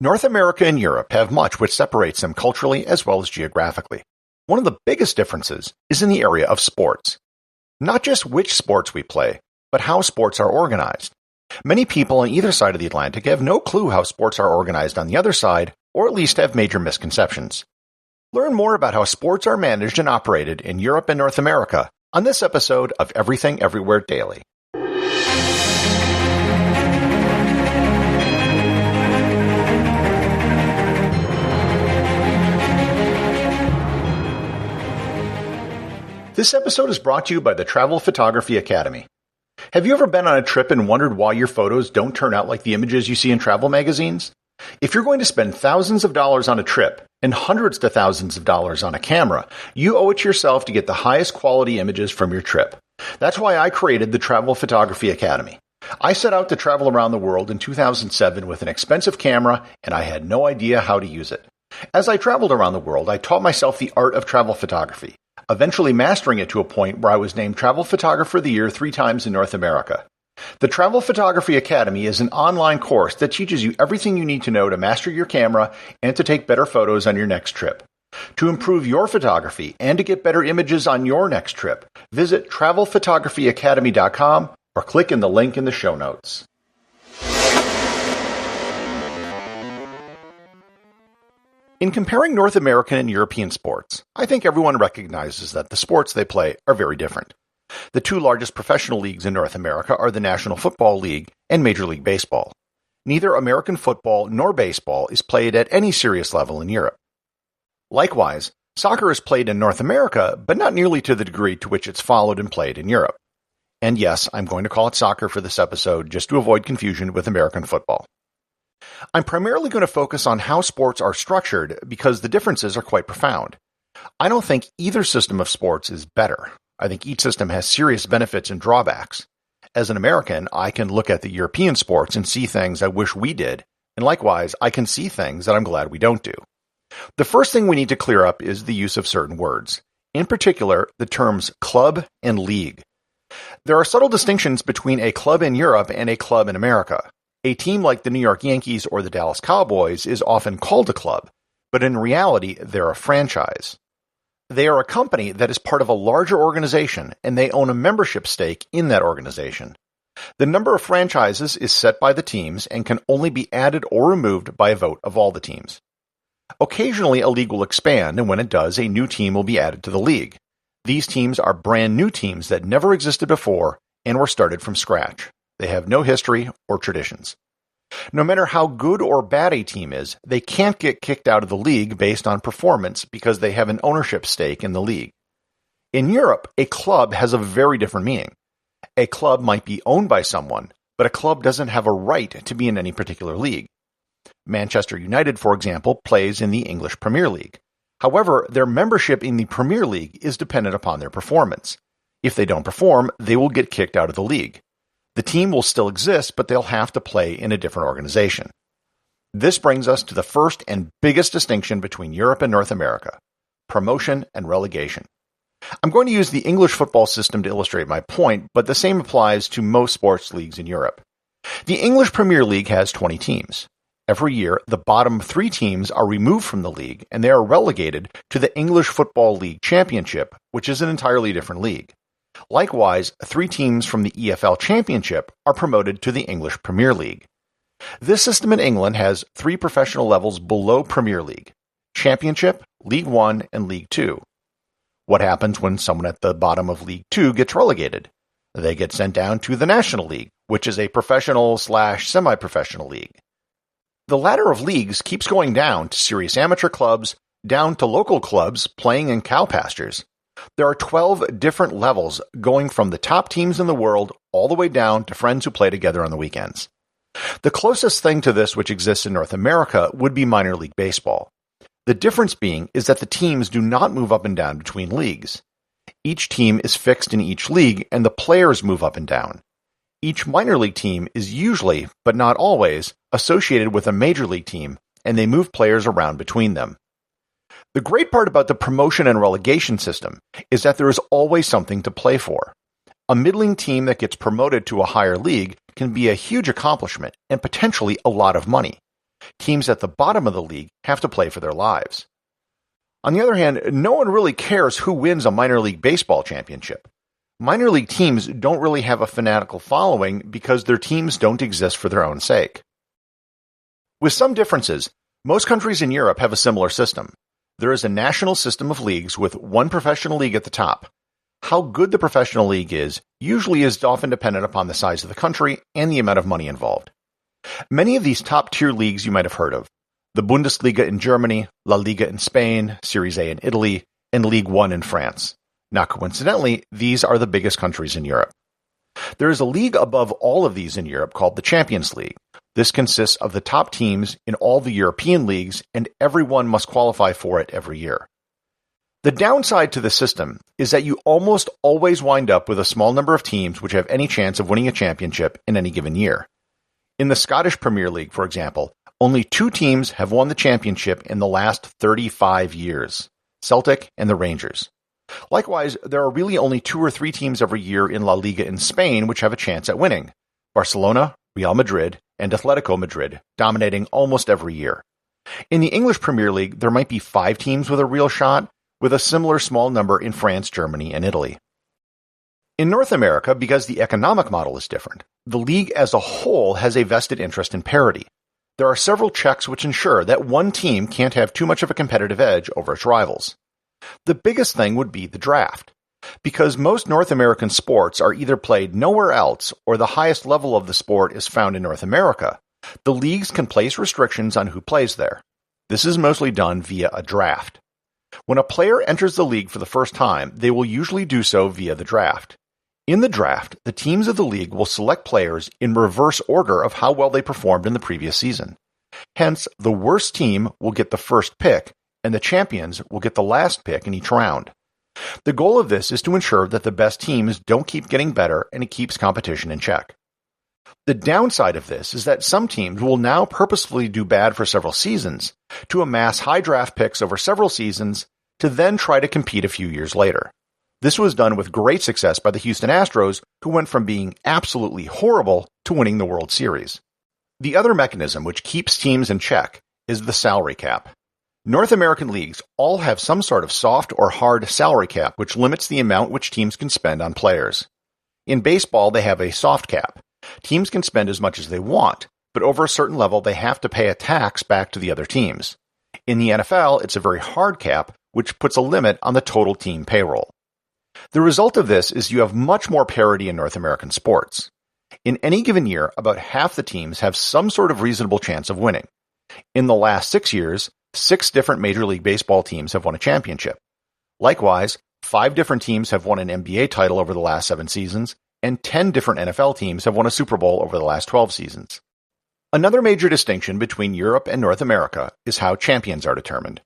North America and Europe have much which separates them culturally as well as geographically. One of the biggest differences is in the area of sports. Not just which sports we play, but how sports are organized. Many people on either side of the Atlantic have no clue how sports are organized on the other side, or at least have major misconceptions. Learn more about how sports are managed and operated in Europe and North America on this episode of Everything Everywhere Daily. This episode is brought to you by the Travel Photography Academy. Have you ever been on a trip and wondered why your photos don't turn out like the images you see in travel magazines? If you're going to spend thousands of dollars on a trip and hundreds to thousands of dollars on a camera, you owe it to yourself to get the highest quality images from your trip. That's why I created the Travel Photography Academy. I set out to travel around the world in 2007 with an expensive camera, and I had no idea how to use it. As I traveled around the world, I taught myself the art of travel photography, eventually mastering it to a point where I was named Travel Photographer of the Year 3 times in North America. The Travel Photography Academy is an online course that teaches you everything you need to know to master your camera and to take better photos on your next trip. To improve your photography and to get better images on your next trip, visit travelphotographyacademy.com or click in the link in the show notes. In comparing North American and European sports, I think everyone recognizes that the sports they play are very different. The two largest professional leagues in North America are the National Football League and Major League Baseball. Neither American football nor baseball is played at any serious level in Europe. Likewise, soccer is played in North America, but not nearly to the degree to which it's followed and played in Europe. And yes, I'm going to call it soccer for this episode just to avoid confusion with American football. I'm primarily going to focus on how sports are structured because the differences are quite profound. I don't think either system of sports is better. I think each system has serious benefits and drawbacks. As an American, I can look at the European sports and see things I wish we did, and likewise, I can see things that I'm glad we don't do. The first thing we need to clear up is the use of certain words, in particular, the terms club and league. There are subtle distinctions between a club in Europe and a club in America. A team like the New York Yankees or the Dallas Cowboys is often called a club, but in reality, they're a franchise. They are a company that is part of a larger organization, and they own a membership stake in that organization. The number of franchises is set by the teams and can only be added or removed by a vote of all the teams. Occasionally, a league will expand, and when it does, a new team will be added to the league. These teams are brand new teams that never existed before and were started from scratch. They have no history or traditions. No matter how good or bad a team is, they can't get kicked out of the league based on performance because they have an ownership stake in the league. In Europe, a club has a very different meaning. A club might be owned by someone, but a club doesn't have a right to be in any particular league. Manchester United, for example, plays in the English Premier League. However, their membership in the Premier League is dependent upon their performance. If they don't perform, they will get kicked out of the league. The team will still exist, but they'll have to play in a different organization. This brings us to the first and biggest distinction between Europe and North America: promotion and relegation. I'm going to use the English football system to illustrate my point, but the same applies to most sports leagues in Europe. The English Premier League has 20 teams. Every year, the bottom 3 teams are removed from the league, and they are relegated to the English Football League Championship, which is an entirely different league. Likewise, 3 teams from the EFL Championship are promoted to the English Premier League. This system in England has 3 professional levels below Premier League: Championship, League 1, and League 2. What happens when someone at the bottom of League 2 gets relegated? They get sent down to the National League, which is a professional/semi-professional league. The ladder of leagues keeps going down to serious amateur clubs, down to local clubs playing in cow pastures. There are 12 different levels going from the top teams in the world all the way down to friends who play together on the weekends. The closest thing to this which exists in North America would be minor league baseball. The difference being is that the teams do not move up and down between leagues. Each team is fixed in each league and the players move up and down. Each minor league team is usually, but not always, associated with a major league team, and they move players around between them. The great part about the promotion and relegation system is that there is always something to play for. A middling team that gets promoted to a higher league can be a huge accomplishment and potentially a lot of money. Teams at the bottom of the league have to play for their lives. On the other hand, no one really cares who wins a minor league baseball championship. Minor league teams don't really have a fanatical following because their teams don't exist for their own sake. With some differences, most countries in Europe have a similar system. There is a national system of leagues with one professional league at the top. How good the professional league is usually is often dependent upon the size of the country and the amount of money involved. Many of these top-tier leagues you might have heard of: the Bundesliga in Germany, La Liga in Spain, Series A in Italy, and Ligue 1 in France. Not coincidentally, these are the biggest countries in Europe. There is a league above all of these in Europe called the Champions League. This consists of the top teams in all the European leagues, and everyone must qualify for it every year. The downside to the system is that you almost always wind up with a small number of teams which have any chance of winning a championship in any given year. In the Scottish Premier League, for example, only 2 teams have won the championship in the last 35 years: Celtic and the Rangers. Likewise, there are really only 2 or 3 teams every year in La Liga in Spain which have a chance at winning: Barcelona, Real Madrid, and Atletico Madrid, dominating almost every year. In the English Premier League, there might be 5 teams with a real shot, with a similar small number in France, Germany, and Italy. In North America, because the economic model is different, the league as a whole has a vested interest in parity. There are several checks which ensure that one team can't have too much of a competitive edge over its rivals. The biggest thing would be the draft. Because most North American sports are either played nowhere else or the highest level of the sport is found in North America, the leagues can place restrictions on who plays there. This is mostly done via a draft. When a player enters the league for the first time, they will usually do so via the draft. In the draft, the teams of the league will select players in reverse order of how well they performed in the previous season. Hence, the worst team will get the first pick, and the champions will get the last pick in each round. The goal of this is to ensure that the best teams don't keep getting better and it keeps competition in check. The downside of this is that some teams will now purposefully do bad for several seasons to amass high draft picks over several seasons to then try to compete a few years later. This was done with great success by the Houston Astros, who went from being absolutely horrible to winning the World Series. The other mechanism which keeps teams in check is the salary cap. North American leagues all have some sort of soft or hard salary cap which limits the amount which teams can spend on players. In baseball, they have a soft cap. Teams can spend as much as they want, but over a certain level they have to pay a tax back to the other teams. In the NFL, it's a very hard cap, which puts a limit on the total team payroll. The result of this is you have much more parity in North American sports. In any given year, about half the teams have some sort of reasonable chance of winning. In the last 6 years, 6 different Major League Baseball teams have won a championship. Likewise, 5 different teams have won an NBA title over the last 7 seasons, and 10 different NFL teams have won a Super Bowl over the last 12 seasons. Another major distinction between Europe and North America is how champions are determined.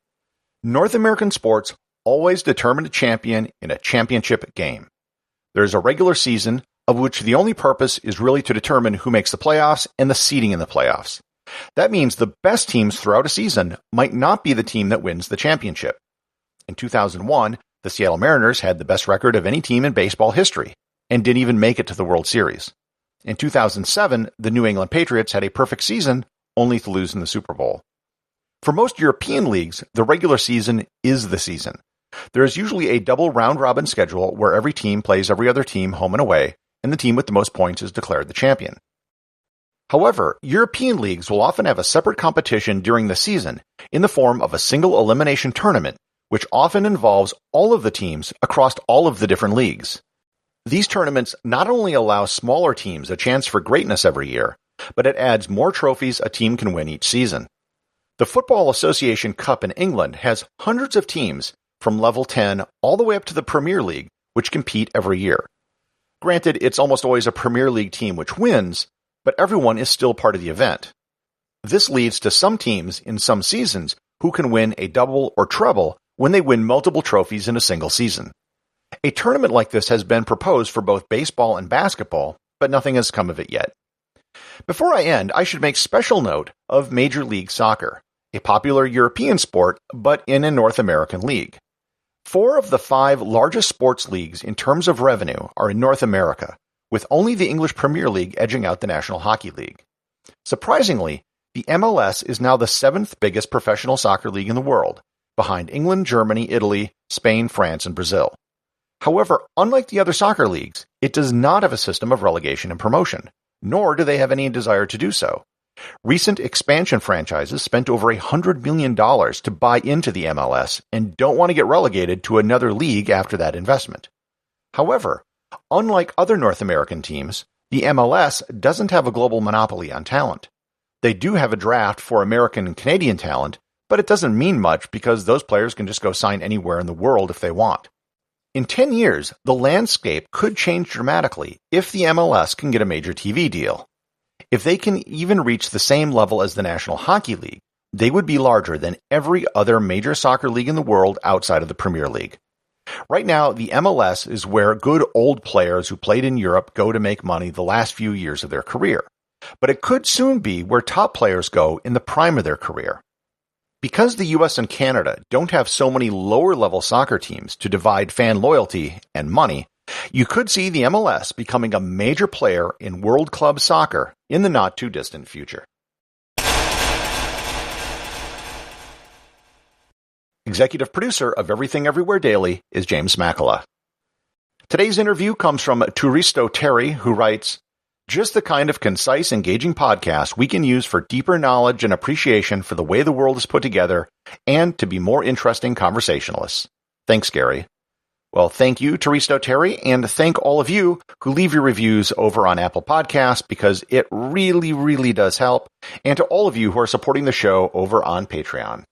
North American sports always determine a champion in a championship game. There is a regular season, of which the only purpose is really to determine who makes the playoffs and the seeding in the playoffs. That means the best teams throughout a season might not be the team that wins the championship. In 2001, the Seattle Mariners had the best record of any team in baseball history, and didn't even make it to the World Series. In 2007, the New England Patriots had a perfect season, only to lose in the Super Bowl. For most European leagues, the regular season is the season. There is usually a double round-robin schedule where every team plays every other team home and away, and the team with the most points is declared the champion. However, European leagues will often have a separate competition during the season in the form of a single elimination tournament, which often involves all of the teams across all of the different leagues. These tournaments not only allow smaller teams a chance for greatness every year, but it adds more trophies a team can win each season. The Football Association Cup in England has hundreds of teams from level 10 all the way up to the Premier League, which compete every year. Granted, it's almost always a Premier League team which wins, but everyone is still part of the event. This leads to some teams in some seasons who can win a double or treble when they win multiple trophies in a single season. A tournament like this has been proposed for both baseball and basketball, but nothing has come of it yet. Before I end, I should make special note of Major League Soccer, a popular European sport, but in a North American league. 4 of the 5 largest sports leagues in terms of revenue are in North America, with only the English Premier League edging out the National Hockey League. Surprisingly, the MLS is now the 7th biggest professional soccer league in the world, behind England, Germany, Italy, Spain, France, and Brazil. However, unlike the other soccer leagues, it does not have a system of relegation and promotion, nor do they have any desire to do so. Recent expansion franchises spent over $100 million to buy into the MLS and don't want to get relegated to another league after that investment. However, unlike other North American teams, the MLS doesn't have a global monopoly on talent. They do have a draft for American and Canadian talent, but it doesn't mean much because those players can just go sign anywhere in the world if they want. In 10 years, the landscape could change dramatically if the MLS can get a major TV deal. If they can even reach the same level as the National Hockey League, they would be larger than every other major soccer league in the world outside of the Premier League. Right now, the MLS is where good old players who played in Europe go to make money the last few years of their career. But it could soon be where top players go in the prime of their career. Because the US and Canada don't have so many lower-level soccer teams to divide fan loyalty and money, you could see the MLS becoming a major player in world club soccer in the not-too-distant future. Executive producer of Everything Everywhere Daily is James Makkyla. Today's interview comes from Turisto Terry, who writes, "Just the kind of concise, engaging podcast we can use for deeper knowledge and appreciation for the way the world is put together and to be more interesting conversationalists. Thanks, Gary." Well, thank you, Turisto Terry, and thank all of you who leave your reviews over on Apple Podcasts because it really, really does help, and to all of you who are supporting the show over on Patreon.